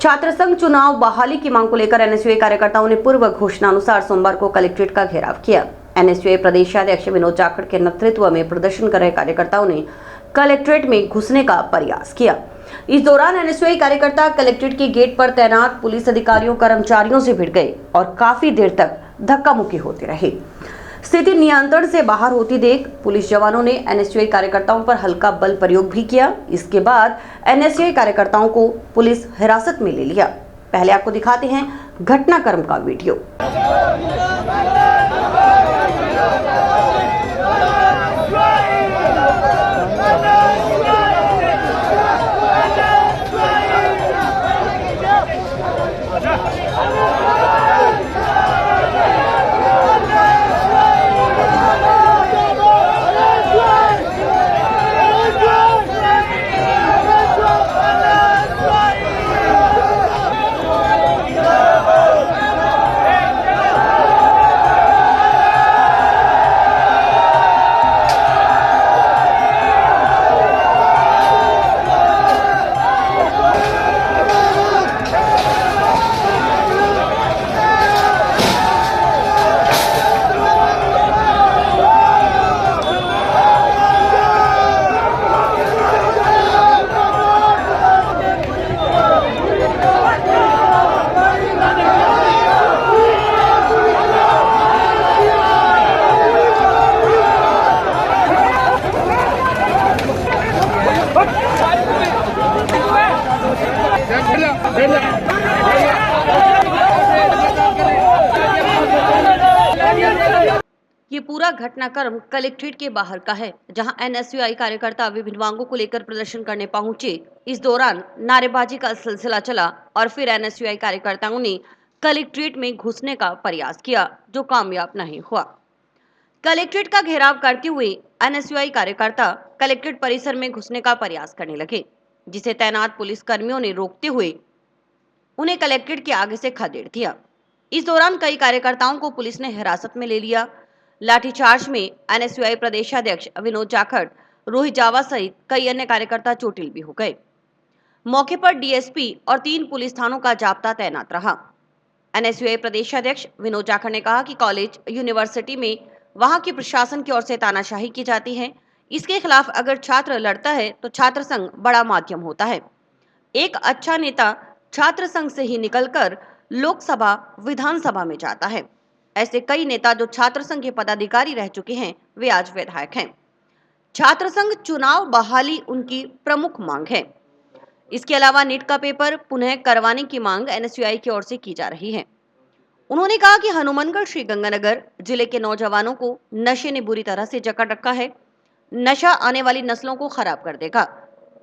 छात्र संघ चुनाव बहाली की मांग को लेकर एनएसयूआई कार्यकर्ताओं ने पूर्व घोषणा अनुसार सोमवार को कलेक्ट्रेट का घेराव किया। एनएसयूआई प्रदेशाध्यक्ष विनोद जाखड़ के नेतृत्व में प्रदर्शन कर रहे कार्यकर्ताओं ने कलेक्ट्रेट में घुसने का प्रयास किया। इस दौरान एनएसयूआई कार्यकर्ता कलेक्ट्रेट के गेट पर तैनात पुलिस अधिकारियों कर्मचारियों से भिड़ गए और काफी देर तक धक्का मुक्की होते रहे। स्थिति नियंत्रण से बाहर होती देख पुलिस जवानों ने एनएसयूआई कार्यकर्ताओं पर हल्का बल प्रयोग भी किया। इसके बाद एनएसयूआई कार्यकर्ताओं को पुलिस हिरासत में ले लिया। पहले आपको दिखाते हैं घटनाक्रम का वीडियो। ये पूरा घटनाक्रम कलेक्ट्रेट के बाहर का है, जहां एनएसयूआई कार्यकर्ता विभिन्न मांगों को लेकर प्रदर्शन करने पहुंचे। इस दौरान नारेबाजी का सिलसिला चला और फिर एनएसयूआई कार्यकर्ताओं ने कलेक्ट्रेट में घुसने का प्रयास किया, जो कामयाब नहीं हुआ। कलेक्ट्रेट का घेराव करते हुए एनएसयूआई कार्यकर्ता कलेक्ट्रेट परिसर में घुसने का प्रयास करने लगे, जिसे तैनात पुलिस कर्मियों ने रोकते हुए उन्हें कलेक्ट्रेट के आगे से खदेड़ दिया। इस दौरान कई कार्यकर्ताओं को पुलिस ने हिरासत में ले लिया। लाठीचार्ज में एनएसयूआई प्रदेशाध्यक्ष विनोद जाखड़, रोहित जावा सहित कई अन्य कार्यकर्ता चोटिल भी हो गए। मौके पर डीएसपी और 3 पुलिस थानों का जाब्ता तैनात रहा। एनएसयूआई प्रदेशाध्यक्ष विनोद जाखड़ ने कहा कि कॉलेज यूनिवर्सिटी में वहां की प्रशासन की ओर से तानाशाही की जाती है। इसके खिलाफ अगर छात्र लड़ता है तो छात्र संघ बड़ा माध्यम होता है। एक अच्छा नेता छात्र संघ से ही निकलकर लोकसभा, विधानसभा में जाता है। ऐसे कई नेता जो छात्र संघ के पदाधिकारी रह चुके हैं, वे आज विधायक हैं। छात्र संघ चुनाव बहाली उनकी प्रमुख मांग है। इसके अलावा नीट का पेपर पुनः करवाने की मांग एनएसयूआई की ओर से की जा रही है। उन्होंने कहा कि हनुमानगढ़ श्रीगंगानगर जिले के नौजवानों को नशे ने बुरी तरह से जकड़ रखा है। नशा आने वाली नस्लों को खराब कर देगा।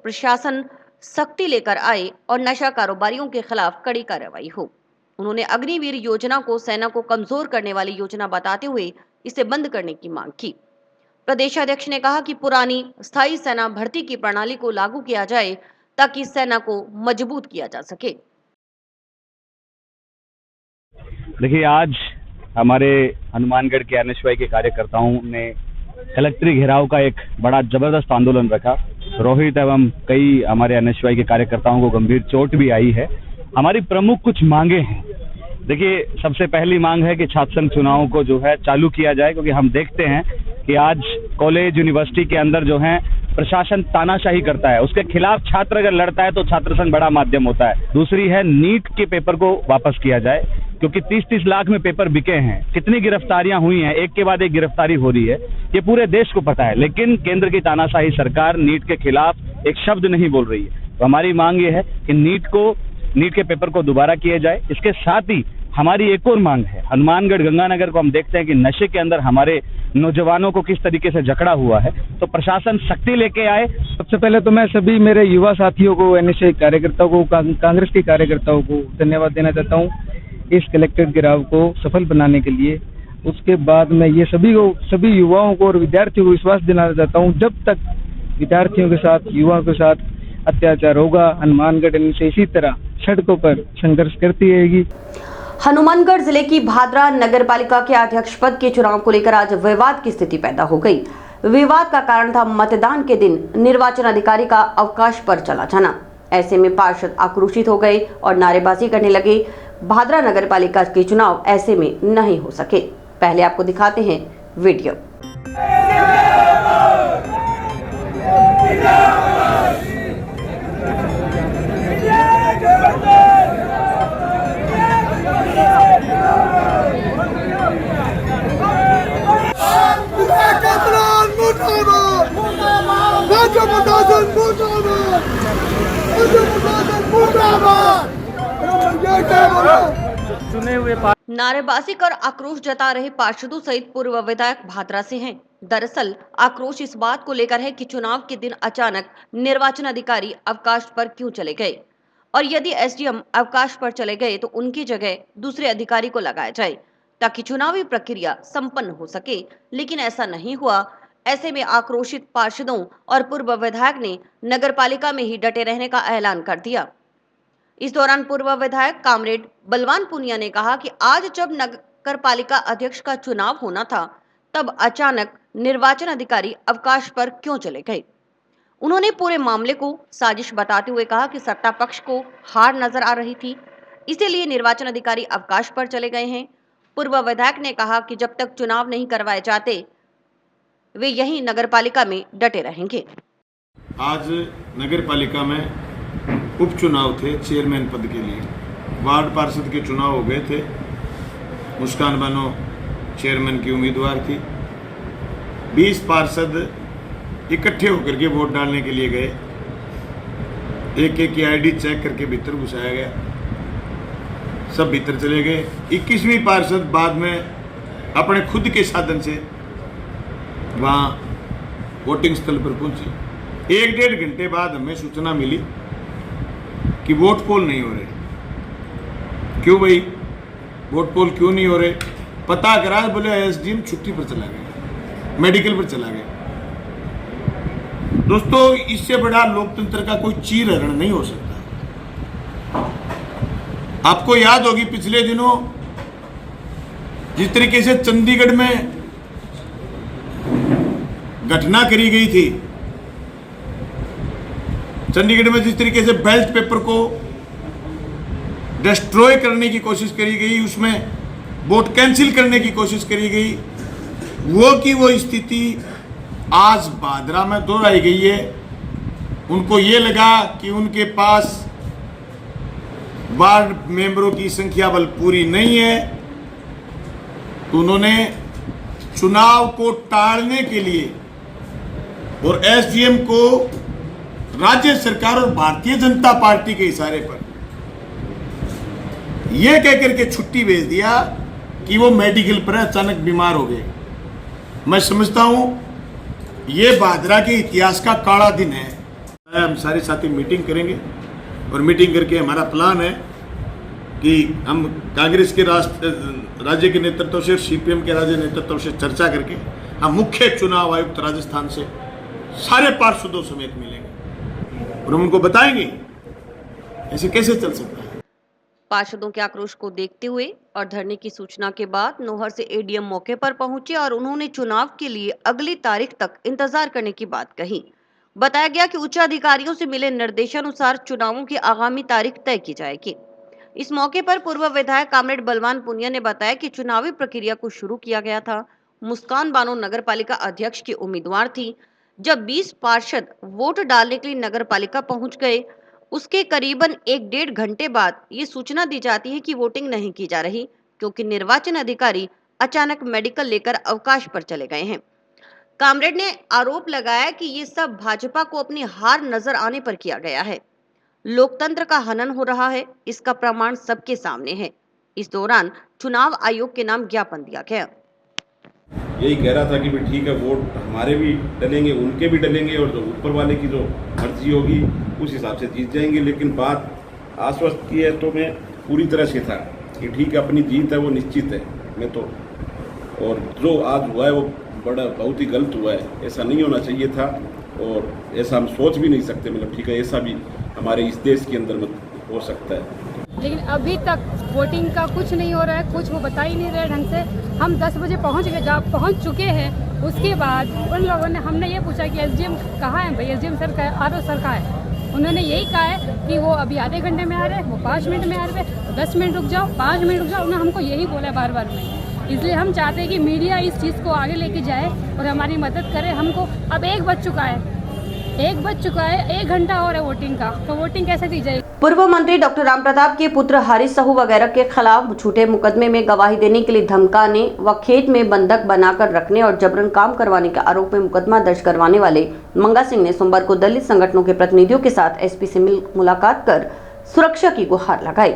प्रशासन सख्ती लेकर आए और नशा कारोबारियों के खिलाफ कड़ी कार्रवाई हो। उन्होंने अग्निवीर योजना को सेना को कमजोर करने वाली योजना बताते हुए इसे बंद करने की मांग की। प्रदेशाध्यक्ष ने कहा कि पुरानी स्थायी सेना भर्ती की प्रणाली को लागू किया जाए ताकि सेना को मजबूत किया जा सके। देखिए, आज हमारे हनुमानगढ़ के एनएसयूआई के कार्यकर्ताओं ने कलेक्ट्रेट घेराव का एक बड़ा जबरदस्त आंदोलन रखा। रोहित एवं कई हमारे एनएसयूआई के कार्यकर्ताओं को गंभीर चोट भी आई है। हमारी प्रमुख कुछ मांगे हैं। देखिए, सबसे पहली मांग है कि छात्र संघ चुनावों को जो है चालू किया जाए, क्योंकि हम देखते हैं कि आज कॉलेज यूनिवर्सिटी के अंदर जो है प्रशासन तानाशाही करता है। उसके खिलाफ छात्र अगर लड़ता है तो छात्र संघ बड़ा माध्यम होता है। दूसरी है नीट के पेपर को वापस किया जाए, क्योंकि 30-30 लाख में पेपर बिके हैं। कितनी गिरफ्तारियां हुई हैं, एक के बाद एक गिरफ्तारी हो रही है, ये पूरे देश को पता है। लेकिन केंद्र की तानाशाही सरकार नीट के खिलाफ एक शब्द नहीं बोल रही है। तो हमारी मांग ये है कि नीट के पेपर को दोबारा किया जाए। इसके साथ ही हमारी एक और मांग है, हनुमानगढ़ गंगानगर को हम देखते हैं कि नशे के अंदर हमारे नौजवानों को किस तरीके से जकड़ा हुआ है, तो प्रशासन सख्ती लेके आए। सबसे पहले तो मैं सभी मेरे युवा साथियों को, एनएसयूआई कार्यकर्ताओं को, कांग्रेस के कार्यकर्ताओं को धन्यवाद देना चाहता हूँ इस कलेक्ट्रेट घेराव को सफल बनाने के लिए। उसके बाद मैं ये सभी युवाओं को और विद्यार्थियों को विश्वास दिलाना चाहता हूँ, जब तक विद्यार्थियों के साथ, युवाओं के साथ अत्याचार होगा, हनुमानगढ़ से इसी तरह सड़कों पर संघर्ष करती रहेगी। हनुमानगढ़ जिले की भादरा नगर पालिका के अध्यक्ष पद के चुनाव को लेकर आज विवाद की स्थिति पैदा हो गई। विवाद का कारण था मतदान के दिन निर्वाचन अधिकारी का अवकाश पर चला जाना। ऐसे में पार्षद आक्रोशित हो गए और नारेबाजी करने लगे। भादरा नगर पालिका के चुनाव ऐसे में नहीं हो सके। पहले आपको दिखाते हैं वीडियो। नारेबाजी कर आक्रोश जता रहे पार्षदों सहित पूर्व विधायक भादरा से हैं। दरअसल आक्रोश इस बात को लेकर है कि चुनाव के दिन अचानक निर्वाचन अधिकारी अवकाश पर क्यों चले गए और यदि एसडीएम अवकाश पर चले गए तो उनकी जगह दूसरे अधिकारी को लगाया जाए ताकि चुनावी प्रक्रिया संपन्न हो सके, लेकिन ऐसा नहीं हुआ। ऐसे में आक्रोशित पार्षदों और पूर्व विधायक ने नगरपालिका में ही डटे रहने का ऐलान कर दिया। इस दौरान पूर्व विधायक कामरेड बलवान पुनिया ने कहा कि आज जब नगर पालिका अध्यक्ष का चुनाव होना था तब अचानक निर्वाचन अधिकारी अवकाश पर क्यों चले गए। उन्होंने पूरे मामले को साजिश बताते हुए कहा कि सत्ता पक्ष को हार नजर आ रही थी, इसीलिए निर्वाचन अधिकारी अवकाश पर चले गए हैं। पूर्व विधायक ने कहा कि जब तक चुनाव नहीं करवाए जाते वे यहीं नगर पालिका में डटे रहेंगे। आज नगर पालिका में उपचुनाव थे चेयरमैन पद के लिए। वार्ड पार्षद के चुनाव हो गए थे। मुस्कान बानो चेयरमैन की उम्मीदवार थी। 20 पार्षद इकट्ठे होकर के वोट डालने के लिए गए। एक एक की आईडी चेक करके भीतर घुसाया गया। सब भीतर चले गए। 21वीं पार्षद बाद में अपने खुद के साधन से वहाँ वोटिंग स्थल पर पहुंची। 1-1.5 घंटे बाद हमें सूचना मिली कि वोट पोल नहीं हो रहे। क्यों भाई वोट पोल क्यों नहीं हो रहे? पता करा, बोले एसडीएम छुट्टी पर चला गया, मेडिकल पर चला गया। दोस्तों, इससे बड़ा लोकतंत्र का कोई चीर हरण नहीं हो सकता। आपको याद होगी पिछले दिनों जिस तरीके से चंडीगढ़ में घटना करी गई थी, चंडीगढ़ में जिस तरीके से बैलेट पेपर को डिस्ट्रॉय करने की कोशिश करी गई, उसमें वोट कैंसिल करने की कोशिश करी गई, वो की वो स्थिति आज भादरा में दोहराई गई है। उनको ये लगा कि उनके पास वार्ड मेंबरों की संख्या बल पूरी नहीं है, तो उन्होंने चुनाव को टालने के लिए और एसडीएम को राज्य सरकार और भारतीय जनता पार्टी के इशारे पर यह कहकर के छुट्टी भेज दिया कि वो मेडिकल पर अचानक बीमार हो गए। मैं समझता हूं ये भादरा के इतिहास का काला दिन है। हम सारे साथी मीटिंग करेंगे और मीटिंग करके हमारा प्लान है कि हम कांग्रेस के राज्य के नेतृत्व से, सीपीएम के राज्य नेतृत्व से चर्चा करके हम मुख्य चुनाव आयुक्त राजस्थान से सारे पार्षदों समेत मिलेंगे और हम उनको बताएंगे ऐसे कैसे चल सकता है। पार्षदों के आक्रोश को देखते हुए और धरने की सूचना के बाद नौहर से एडीएम मौके पर पहुंचे और उन्होंने चुनाव के लिए अगली तारीख तक इंतजार करने की बात कही। बताया गया कि उच्च अधिकारियों से मिले निर्देशानुसार चुनावों की आगामी तारीख तय की जाएगी। इस मौके पर पूर्व विधायक कामरेड बलवान पुनिया ने बताया कि चुनावी प्रक्रिया को शुरू किया गया था। मुस्कान बानो नगर पालिका अध्यक्ष की उम्मीदवार थी। जब 20 पार्षद वोट डालने के लिए नगर पालिका पहुंच गए, उसके करीबन 1-1.5 घंटे बाद ये सूचना दी जाती है कि वोटिंग नहीं की जा रही क्योंकि निर्वाचन अधिकारी अचानक मेडिकल लेकर अवकाश पर चले गए हैं। कामरेड ने आरोप लगाया कि ये सब भाजपा को अपनी हार नजर आने पर किया गया है। लोकतंत्र का हनन हो रहा है, इसका प्रमाण सबके सामने है। इस दौरान चुनाव आयोग के नाम ज्ञापन दिया गया। यही कह रहा था कि भाई ठीक है, वोट हमारे भी डलेंगे, उनके भी डलेंगे और जो ऊपर वाले की जो मर्जी होगी उस हिसाब से जीत जाएंगे। लेकिन बात आश्वस्त की है तो मैं पूरी तरह से था कि ठीक है, अपनी जीत है वो निश्चित है। मैं तो, और जो आज हुआ है वो बहुत ही गलत हुआ है। ऐसा नहीं होना चाहिए था और ऐसा हम सोच भी नहीं सकते। मतलब ठीक है, ऐसा भी हमारे इस देश के अंदर मत हो सकता है। लेकिन अभी तक वोटिंग का कुछ नहीं हो रहा है, कुछ वो बता ही नहीं रहे ढंग से। हम 10 बजे पहुंच चुके हैं। उसके बाद उन लोगों ने, हमने ये पूछा कि एसडीएम कहाँ है भाई, एसडीएम सर का, आरओ सर का है। उन्होंने यही कहा है कि वो अभी आधे घंटे में आ रहे हैं, वो 5 मिनट में आ रहे हैं, 10 मिनट रुक जाओ, 5 मिनट रुक जाओ। उन्होंने हमको यही बोला बार बार में। इसलिए हम चाहते हैं कि मीडिया इस चीज़ को आगे लेके जाए और हमारी मदद करे। हमको अब 1 बज चुका है, 1 घंटा और है वोटिंग का, तो वोटिंग कैसे दी जाएगी। पूर्व मंत्री डॉक्टर राम प्रताप के पुत्र हरीश साहू वगैरह के खिलाफ झूठे मुकदमे में गवाही देने के लिए धमकाने व खेत में बंधक बनाकर रखने और जबरन काम करवाने के आरोप में मुकदमा दर्ज करवाने वाले मंगा सिंह ने सोमवार को दलित संगठनों के प्रतिनिधियों के साथ एसपी से मुलाकात कर सुरक्षा की गुहार लगाई।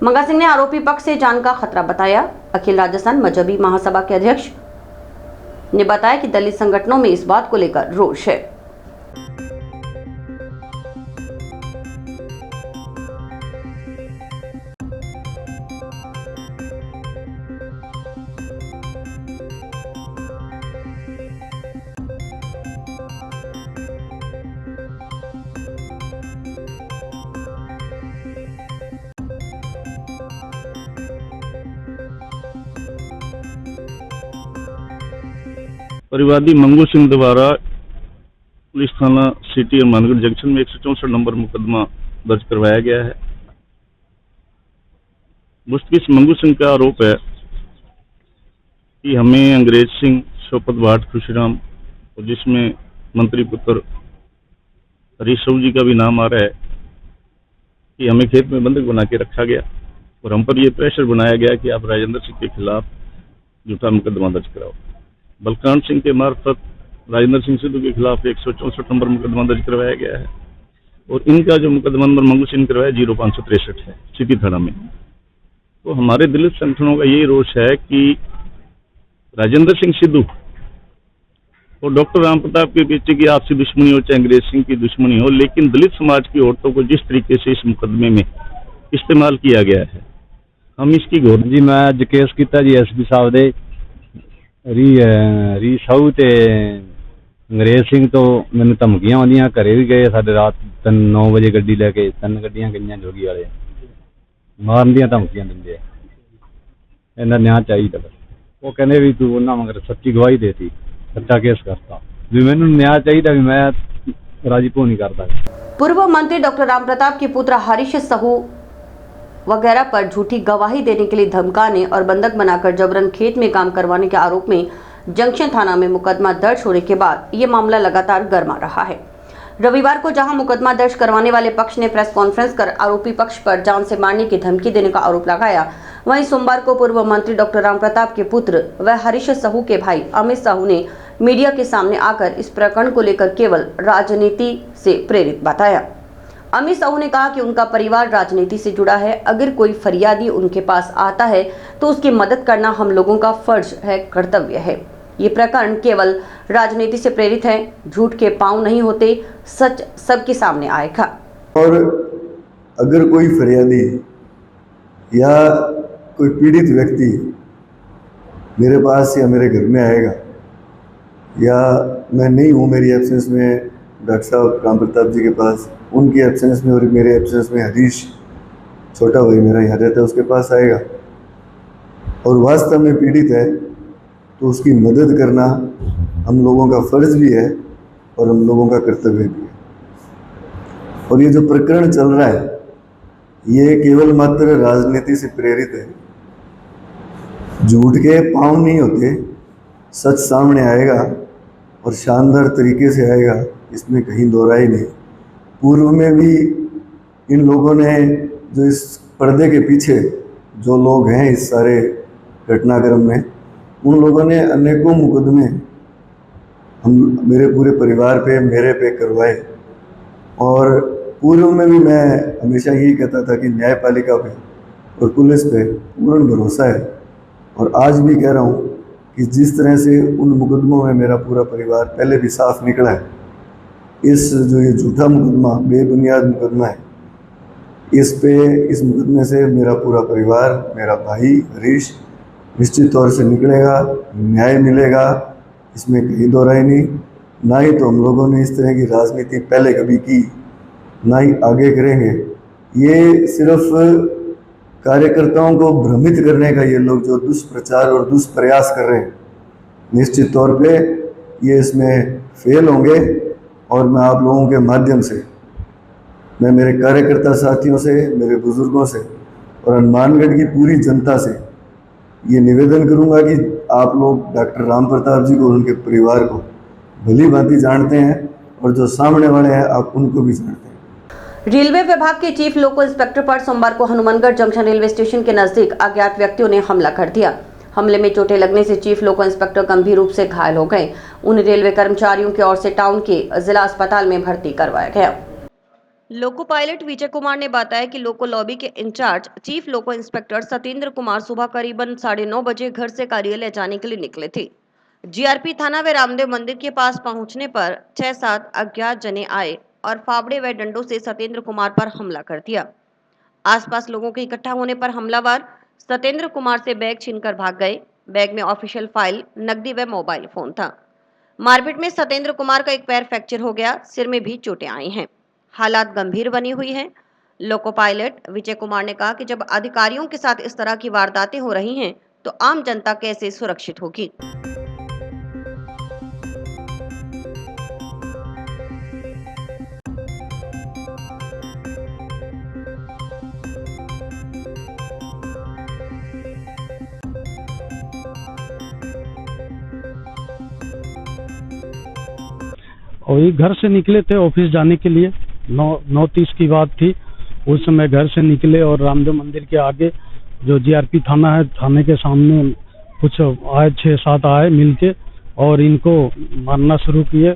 मंगा सिंह ने आरोपी पक्ष से जान का खतरा बताया। अखिल राजस्थान मजहबी महासभा के अध्यक्ष ने बताया कि दलित संगठनों में इस बात को लेकर रोष है। परिवादी मंगू सिंह द्वारा पुलिस थाना सिटी और मानगढ़ जंक्शन में 164 नंबर मुकदमा दर्ज करवाया गया है। मुस्तकिस मंगू सिंह का आरोप है कि हमें अंग्रेज सिंह, शोपत भाट, खुशीराम और जिसमें मंत्री पुत्र हरीश साहू जी का भी नाम आ रहा है कि हमें खेत में बंधक बना के रखा गया और हम पर यह प्रेशर बनाया गया कि आप राजेंद्र सिंह के खिलाफ झूठा मुकदमा दर्ज कराओ। बलकान सिंह के मार्फत राजेंद्र सिंह सिद्धू के खिलाफ 164 नंबर मुकदमा दर्ज करवाया गया है और इनका जो मुकदमा नंबर मंगू सिंह करवाया 0563 है सिटी थाना में। तो हमारे दलित संगठनों का यही रोष है कि राजेंद्र सिंह सिद्धू और डॉक्टर राम प्रताप के पीछे की आपसी दुश्मनी हो चाहे अंग्रेज सिंह की दुश्मनी हो, लेकिन दलित समाज की औरतों को जिस तरीके से इस मुकदमे में इस्तेमाल किया गया है, हम इसकी घोर जी मैं अज केस किया जी एसपी साहब दे री साहू ते अंग्रेज सिंह तो मैंने धमकियां आउंदियां, घरे भी गए साडे रात 9 बजे गड्डी लैके 3 गड्डियां गईयां जोगी वाले मारन दियां धमकियां दिंदे इन्ना न्याय चाहिए। बस वो कहने भी तू उन्होंने मगर सच्ची गवाही देती, सच्चा केस करता भी मैनू न्याय चाहिए भी मैं राजीपो नहीं करता। पूर्व मंत्री डॉक्टर राम प्रताप के पुत्र हरीश साहू वगैरह पर झूठी गवाही देने के लिए धमकाने और बंधक बनाकर जबरन खेत में काम करवाने के आरोप में जंक्शन थाना में मुकदमा दर्ज होने के बाद ये मामला लगातार गर्मा रहा है। रविवार को जहां मुकदमा दर्ज करवाने वाले पक्ष ने प्रेस कॉन्फ्रेंस कर आरोपी पक्ष पर जान से मारने की धमकी देने का आरोप लगाया, वहीं सोमवार को पूर्व मंत्री डॉक्टर राम प्रताप के पुत्र व हरीश साहू के भाई अमित साहू ने मीडिया के सामने आकर इस प्रकरण को लेकर केवल राजनीति से प्रेरित बताया। अमित साहू ने कहा कि उनका परिवार राजनीति से जुड़ा है, अगर कोई फरियादी उनके पास आता है तो उसकी मदद करना हम लोगों का फर्ज है, कर्तव्य है। ये प्रकरण केवल राजनीति से प्रेरित है, झूठ के पांव नहीं होते, सच सबके सामने आएगा। और अगर कोई फरियादी या कोई पीड़ित व्यक्ति मेरे पास या मेरे घर में आएगा या मैं नहीं हूँ, मेरी एब्सेंस में डॉक्टर साहब राम प्रताप जी के पास, उनकी एब्सेंस में और मेरे एब्सेंस में हरीश छोटा भाई मेरा यहाँ रहता है उसके पास आएगा और वास्तव में पीड़ित है तो उसकी मदद करना हम लोगों का फर्ज भी है और हम लोगों का कर्तव्य भी है। और ये जो प्रकरण चल रहा है ये केवल मात्र राजनीति से प्रेरित है। झूठ के पांव नहीं होते, सच सामने आएगा और शानदार तरीके से आएगा, इसमें कहीं दो राय नहीं। पूर्व में भी इन लोगों ने जो इस पर्दे के पीछे जो लोग हैं इस सारे घटनाक्रम में, उन लोगों ने अनेकों मुकदमे हम मेरे पूरे परिवार पे मेरे पे करवाए और पूर्व में भी मैं हमेशा यही कहता था कि न्यायपालिका पे और पुलिस पे पूर्ण भरोसा है और आज भी कह रहा हूँ कि जिस तरह से उन मुकदमों में मेरा पूरा परिवार पहले भी साफ निकला है, इस जो ये झूठा मुकदमा बेबुनियाद मुकदमा है, इस मुकदमे से मेरा पूरा परिवार, मेरा भाई हरीश निश्चित तौर से निकलेगा, न्याय मिलेगा, इसमें कहीं दो राय नहीं। ना ही तो हम लोगों ने इस तरह की राजनीति पहले कभी की, ना ही आगे करेंगे। ये सिर्फ कार्यकर्ताओं को भ्रमित करने का ये लोग जो दुष्प्रचार और दुष्प्रयास कर रहे हैं, निश्चित तौर पे ये इसमें फेल होंगे और मैं आप लोगों के माध्यम से मैं मेरे कार्यकर्ता साथियों से, मेरे बुजुर्गों से और हनुमानगढ़ की पूरी जनता से ये निवेदन करूंगा कि आप लोग डॉक्टर राम प्रताप जी को और उनके परिवार को भली भांति जानते हैं और जो सामने वाले हैं आप उनको भी जानते हैं। रेलवे विभाग के चीफ लोको इंस्पेक्टर पर सोमवार को हनुमानगढ़ जंक्शन रेलवे स्टेशन के नजदीक अज्ञात व्यक्तियों ने हमला कर दिया। हमले में चोटें लगने से चीफ लोको इंस्पेक्टर गंभीर रूप से घायल हो गए। उन्हें रेलवे कर्मचारियों की ओर से टाउन के जिला अस्पताल में भर्ती करवाया गया। लोको पायलट विजय कुमार ने बताया कि लोको लॉबी के इंचार्ज चीफ लोको इंस्पेक्टर सत्येंद्र कुमार सुबह करीबन 9:30 बजे घर से कार्यालय जाने के लिए निकले थे। जीआरपी थाना व रामदेव मंदिर के पास पहुंचने पर 6-7 अज्ञात जने आए और फावड़े व डंडों से सत्येंद्र कुमार पर हमला कर दिया। आसपास लोगों के इकट्ठा होने पर हमलावर सत्येंद्र कुमार से बैग छीनकर भाग गए। बैग में ऑफिशियल फाइल, नकदी व मोबाइल फोन था। मारपीट में सत्येंद्र कुमार का एक पैर फ्रैक्चर हो गया, सिर में भी चोटें आई हैं। हालात गंभीर बनी हुई हैं। लोको पायलट विजय कुमार ने कहा कि जब अधिकारियों के साथ इस तरह की वारदातें हो रही हैं तो आम जनता कैसे सुरक्षित होगी। और ये घर से निकले थे ऑफिस जाने के लिए, 9:30 की बात थी। उस समय घर से निकले और रामदेव मंदिर के आगे जो जीआरपी थाना है, थाने के सामने कुछ आए, 6-7 आए मिलके और इनको मारना शुरू किए।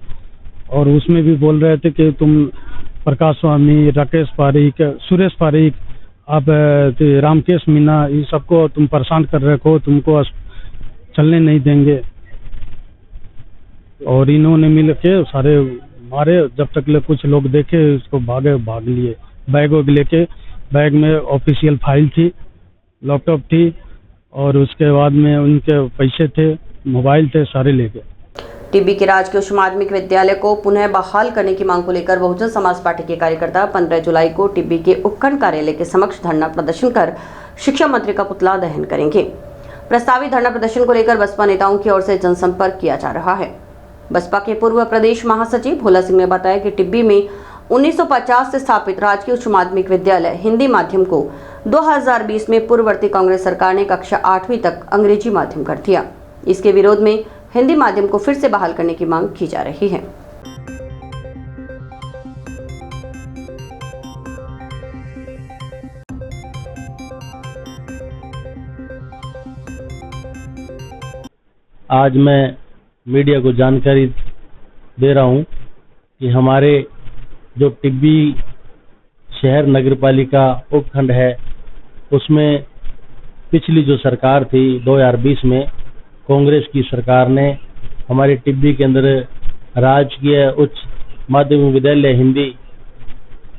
और उसमें भी बोल रहे थे कि तुम प्रकाश स्वामी, राकेश पारीक, सुरेश पारीक, अब रामकेश मीना, ये सबको तुम परेशान कर रखो, तुमको चलने नहीं देंगे। और इन्होंने मिल के सारे मारे। जब तक ले कुछ लोग देखे उसको भाग लिए। बैग लेके, बैग में ऑफिशियल फाइल थी, लैपटॉप थी और उसके बाद में उनके पैसे थे, मोबाइल थे, सारे लेके। टिब्बी के राजकीय उच्च माध्यमिक विद्यालय को पुनः बहाल करने की मांग को लेकर बहुजन समाज पार्टी के कार्यकर्ता 15 जुलाई को टिब्बी के उपखंड कार्यालय के समक्ष धरना प्रदर्शन कर शिक्षा मंत्री का पुतला दहन करेंगे। प्रस्तावित धरना प्रदर्शन को लेकर बसपा नेताओं की ओर से जनसंपर्क किया जा रहा है। बसपा के पूर्व प्रदेश महासचिव भोला सिंह ने बताया कि टिब्बी में 1950 से स्थापित राजकीय उच्च माध्यमिक विद्यालय हिंदी माध्यम को 2020 में पूर्ववर्ती कांग्रेस सरकार ने कक्षा 8वीं तक अंग्रेजी माध्यम कर दिया। इसके विरोध में हिंदी माध्यम को फिर से बहाल करने की मांग की जा रही है। आज मैं मीडिया को जानकारी दे रहा हूं कि हमारे जो टिब्बी शहर नगरपालिका उपखंड है उसमें पिछली जो सरकार थी 2020 में कांग्रेस की सरकार ने हमारे टिब्बी के अंदर राजकीय उच्च माध्यमिक विद्यालय हिंदी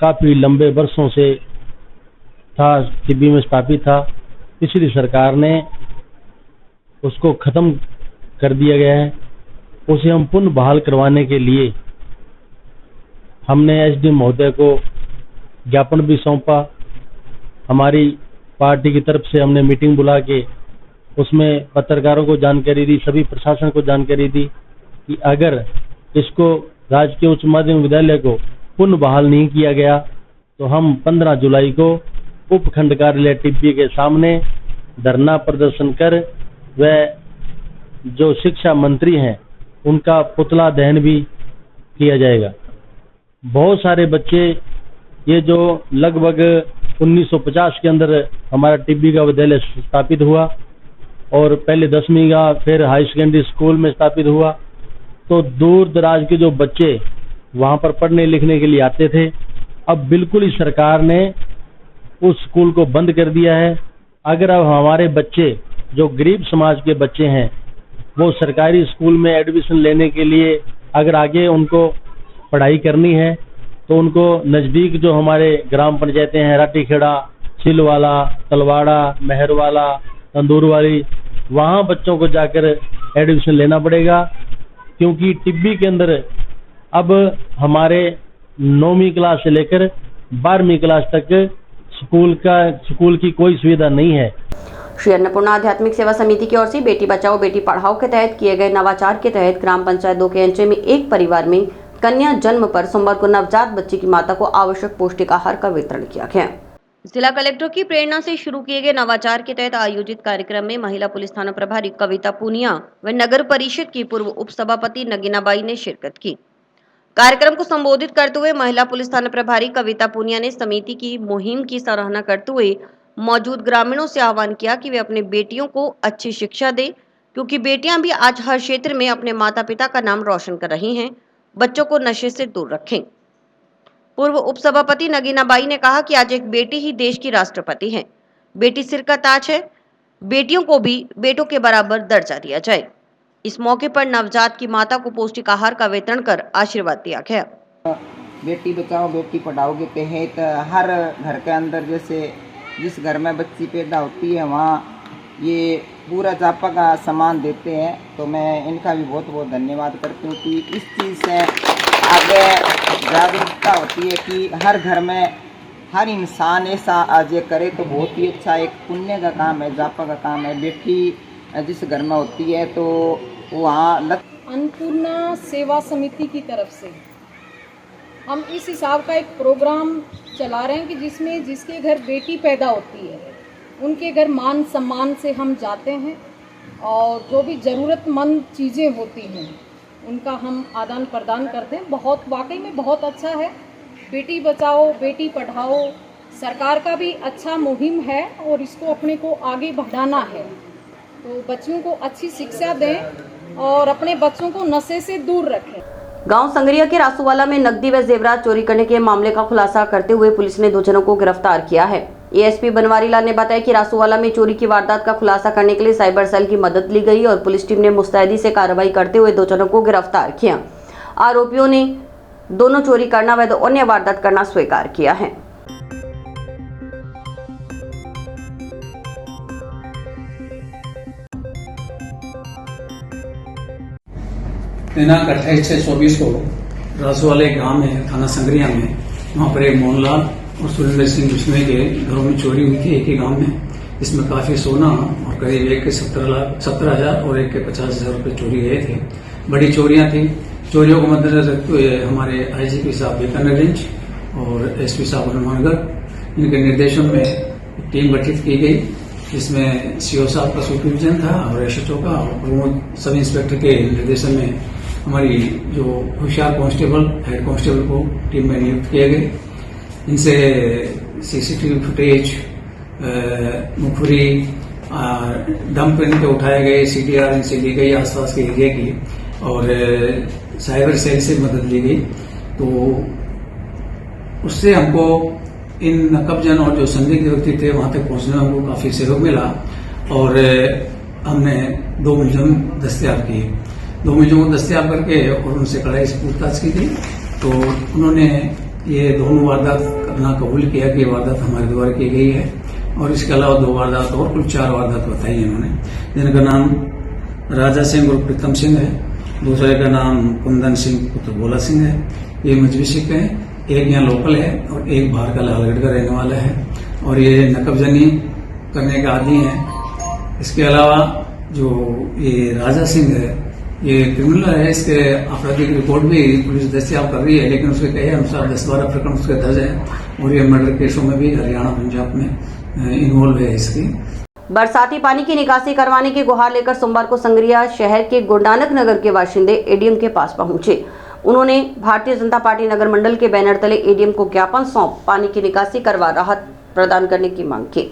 काफ़ी लंबे वर्षों से था, टिब्बी में स्थापित था। पिछली सरकार ने उसको ख़त्म कर दिया गया है। उसे हम पुनः बहाल करवाने के लिए हमने एसडीएम महोदय को ज्ञापन भी सौंपा। हमारी पार्टी की तरफ से हमने मीटिंग बुला के उसमें पत्रकारों को जानकारी दी, सभी प्रशासन को जानकारी दी कि अगर इसको राजकीय उच्च माध्यमिक विद्यालय को पुनः बहाल नहीं किया गया तो हम 15 जुलाई को उपखंड कार्यालय टिब्बी के सामने धरना प्रदर्शन कर व जो शिक्षा मंत्री हैं उनका पुतला दहन भी किया जाएगा। बहुत सारे बच्चे, ये जो लगभग 1950 के अंदर हमारा टिब्बी का विद्यालय स्थापित हुआ और पहले 10वीं का फिर हाई सेकेंडरी स्कूल में स्थापित हुआ, तो दूर दराज के जो बच्चे वहाँ पर पढ़ने लिखने के लिए आते थे, अब बिल्कुल ही सरकार ने उस स्कूल को बंद कर दिया है। अगर अब हमारे बच्चे जो गरीब समाज के बच्चे हैं वो सरकारी स्कूल में एडमिशन लेने के लिए अगर आगे उनको पढ़ाई करनी है तो उनको नज़दीक जो हमारे ग्राम पंचायतें हैं, राटीखेड़ा, सिलवाला, तलवाड़ा, मेहरवाला, तंदूरवाली, वहाँ बच्चों को जाकर एडमिशन लेना पड़ेगा। क्योंकि टिब्बी के अंदर अब हमारे 9वीं क्लास से लेकर 12वीं क्लास तक स्कूल की कोई सुविधा नहीं है। श्री अन्नपूर्णा आध्यात्मिक सेवा समिति की ओर से बेटी बचाओ बेटी पढ़ाओ के तहत किए गए नवाचार के तहत ग्राम पंचायत 2 के अंचे में एक परिवार में कन्या जन्म पर सोमवार को नवजात बच्चे की माता को आवश्यक पौष्टिक आहार का वितरण किया गया। जिला कलेक्टर की प्रेरणा से शुरू किए गए नवाचार के तहत आयोजित कार्यक्रम में महिला पुलिस थाना प्रभारी कविता पूनिया व नगर परिषद की पूर्व उप सभापति नगीनाबाई ने शिरकत की। कार्यक्रम को संबोधित करते हुए महिला पुलिस थाना प्रभारी कविता पूनिया ने समिति की मुहिम की सराहना करते हुए मौजूद ग्रामीणों से आह्वान किया कि वे अपनी बेटियों को अच्छी शिक्षा दें, क्योंकि बेटियां भी आज हर क्षेत्र में अपने माता पिता का नाम रोशन कर रही हैं। बच्चों को नशे से दूर रखें। पूर्व उप सभापति नगीनाबाई ने कहा कि आज एक बेटी ही देश की राष्ट्रपति है। बेटी सिर का ताज है। बेटियों को भी बेटों के बराबर दर्जा दिया जाए। इस मौके पर नवजात की माता को पौष्टिक आहार का वितरण कर आशीर्वाद दिया गया। बेटी बचाओ बेटी पढ़ाओ के तहत हर घर के अंदर, जैसे जिस घर में बच्ची पैदा होती है वहाँ ये पूरा जापा का सामान देते हैं। तो मैं इनका भी बहुत बहुत धन्यवाद करती हूँ कि इस चीज़ से आगे जागरूकता होती है कि हर घर में हर इंसान ऐसा आज ये करे तो बहुत ही अच्छा एक पुण्य का काम है, जापा का काम है। बेटी जिस घर में होती है तो वहाँ अन्नपूर्णा सेवा समिति की तरफ से हम इस हिसाब का एक प्रोग्राम चला रहे हैं कि जिसमें जिसके घर बेटी पैदा होती है उनके घर मान सम्मान से हम जाते हैं और जो भी ज़रूरतमंद चीज़ें होती हैं उनका हम आदान प्रदान करते हैं। बहुत वाकई में बहुत अच्छा है। बेटी बचाओ बेटी पढ़ाओ सरकार का भी अच्छा मुहिम है और इसको अपने को आगे बढ़ाना है। तो बच्चों को अच्छी शिक्षा दें और अपने बच्चों को नशे से दूर रखें। गांव संगरिया के रासूवाला में नकदी व जेवरात चोरी करने के मामले का खुलासा करते हुए पुलिस ने 2 जनों को गिरफ्तार किया है। एएसपी बनवारी लाल ने बताया कि रासूवाला में चोरी की वारदात का खुलासा करने के लिए साइबर सेल की मदद ली गई और पुलिस टीम ने मुस्तैदी से कार्रवाई करते हुए 2 जनों को गिरफ्तार किया। आरोपियों ने दोनों चोरी करना व अन्य वारदात करना स्वीकार किया है। दिनांक 28/6/24 को रासूवाला गांव में थाना संगरिया में वहाँ पर एक मोहनलाल और सुरेंद्र सिंह बिश्नोई के घरों में चोरी हुई थी एक ही गांव में। इसमें काफ़ी सोना और करीब एक के 17,000 और एक के 50,000 रुपये चोरी गए थे। बड़ी चोरियां थी। चोरियों को मद्देनजर रखते हुए हमारे आईजीपी साहब बीकानेर रेंज और एसपी साहब हनुमानगढ़ इनके निर्देशन में टीम गठित की गई, जिसमें सीओ साहब का सुपरविजन था और एसएचओ का और प्रमुख सब इंस्पेक्टर के निर्देशन में हमारी जो होशियार कांस्टेबल हेड कांस्टेबल को टीम में नियुक्त किए गए। इनसे सीसीटीवी फुटेज, मुखबिरी, डंप इनके उठाए गए, सीडीआर इनसे ली गई आसपास के एरिया की और साइबर सेल से मदद ली गई। तो उससे हमको इन नकबजन और जो संदिग्ध व्यक्ति थे वहां तक पहुंचने में हमको काफी सहयोग मिला और हमने 2 मुलजिम दस्तयाब किए। 2 मुलजिमों को दस्तयाब करके और उनसे कड़ाई से पूछताछ की गई। तो उन्होंने ये दोनों वारदात करना कबूल किया कि ये वारदात हमारे द्वारा की गई है और इसके अलावा 2 वारदात और कुल 4 वारदात बताई इन्होंने, जिनका नाम राजा सिंह और प्रीतम सिंह है, दूसरे का नाम कुंदन सिंह पुत्र भोला सिंह है। ये मजहबी सिख है, एक यहाँ लोकल है और एक बाहर का लालगढ़ का रहने वाला है और ये नकबजनी करने का आदी है। इसके अलावा जो ये राजा सिंह है ये क्रिमिनल है, इसके आपराधिक रिपोर्ट भी पुलिस दस्तयाब कर रही है, लेकिन उसके कहे अनुसार 10-12 प्रकरण उसके दर्ज है और ये मर्डर केसों में भी हरियाणा पंजाब में इन्वॉल्व है। इसकी बरसाती पानी की निकासी करवाने की गुहार लेकर सोमवार को संगरिया शहर के गुरुनानक नगर के बाशिंदे एडीएम के पास पहुंचे। उन्होंने भारतीय जनता पार्टी नगर मंडल के बैनर तले एडीएम को ज्ञापन सौंप पानी की निकासी करवा राहत प्रदान करने की मांग की।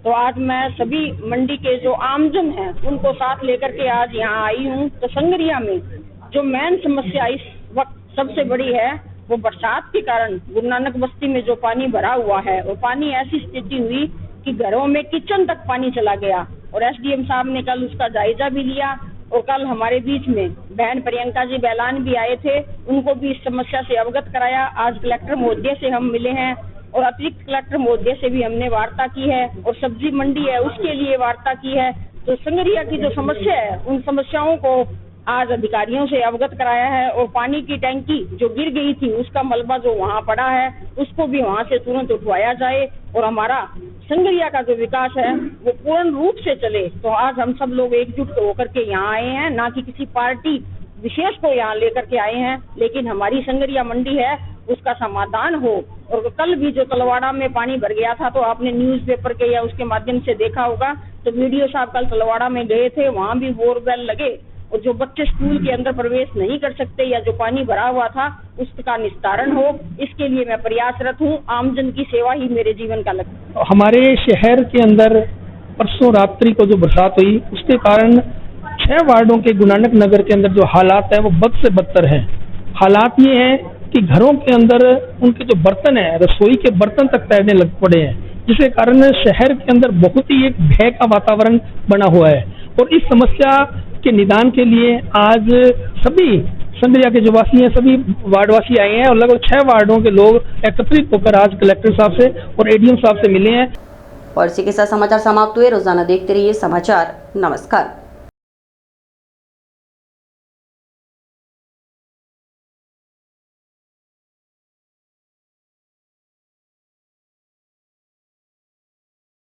तो आज मैं सभी मंडी के जो आमजन हैं उनको साथ लेकर के आज यहाँ आई हूँ। तो संगरिया में जो मेन समस्या इस वक्त सबसे बड़ी है वो बरसात के कारण गुरु नानक बस्ती में जो पानी भरा हुआ है और पानी ऐसी स्थिति हुई कि घरों में किचन तक पानी चला गया और एसडीएम साहब ने कल उसका जायजा भी लिया और कल हमारे बीच में बहन प्रियंका जी बैलान भी आए थे, उनको भी इस समस्या से अवगत कराया। आज कलेक्टर महोदय से हम मिले हैं और अतिरिक्त कलेक्टर महोदय से भी हमने वार्ता की है और सब्जी मंडी है उसके लिए वार्ता की है। तो संगरिया की जो समस्या है उन समस्याओं को आज अधिकारियों से अवगत कराया है और पानी की टैंकी जो गिर गई थी उसका मलबा जो वहाँ पड़ा है उसको भी वहाँ से तुरंत उठवाया जाए और हमारा संगरिया का जो विकास है वो पूर्ण रूप से चले। तो आज हम सब लोग एकजुट होकर के यहाँ आए हैं, ना कि किसी पार्टी विशेष को यहाँ लेकर के आए हैं, लेकिन हमारी संगरिया मंडी है उसका समाधान हो। और कल भी जो तलवाड़ा में पानी भर गया था तो आपने न्यूज़पेपर के या उसके माध्यम से देखा होगा, तो वीडियो साहब कल तलवाड़ा में गए थे, वहाँ भी बोरवेल लगे और जो बच्चे स्कूल के अंदर प्रवेश नहीं कर सकते या जो पानी भरा हुआ था उसका निस्तारण हो, इसके लिए मैं प्रयासरत हूँ। आमजन की सेवा ही मेरे जीवन का लक्ष्य है। हमारे शहर के अंदर परसों रात्रि को जो बरसात हुई उसके कारण 6 वार्डों के गुरु नानक नगर के अंदर जो हालात है वो बद से बदतर है। हालात ये हैं कि घरों के अंदर उनके जो बर्तन है, रसोई के बर्तन तक तैरने लग पड़े हैं, जिसके कारण शहर के अंदर बहुत ही एक भय का वातावरण बना हुआ है। और इस समस्या के निदान के लिए आज सभी संगरिया के जो वासी हैं, सभी वार्डवासी आए हैं और लगभग 6 वार्डों के लोग एकत्रित होकर आज कलेक्टर साहब से और एडीएम साहब से मिले हैं। और इसी के साथ समाचार समाप्त हुए। रोजाना देखते रहिए समाचार। नमस्कार।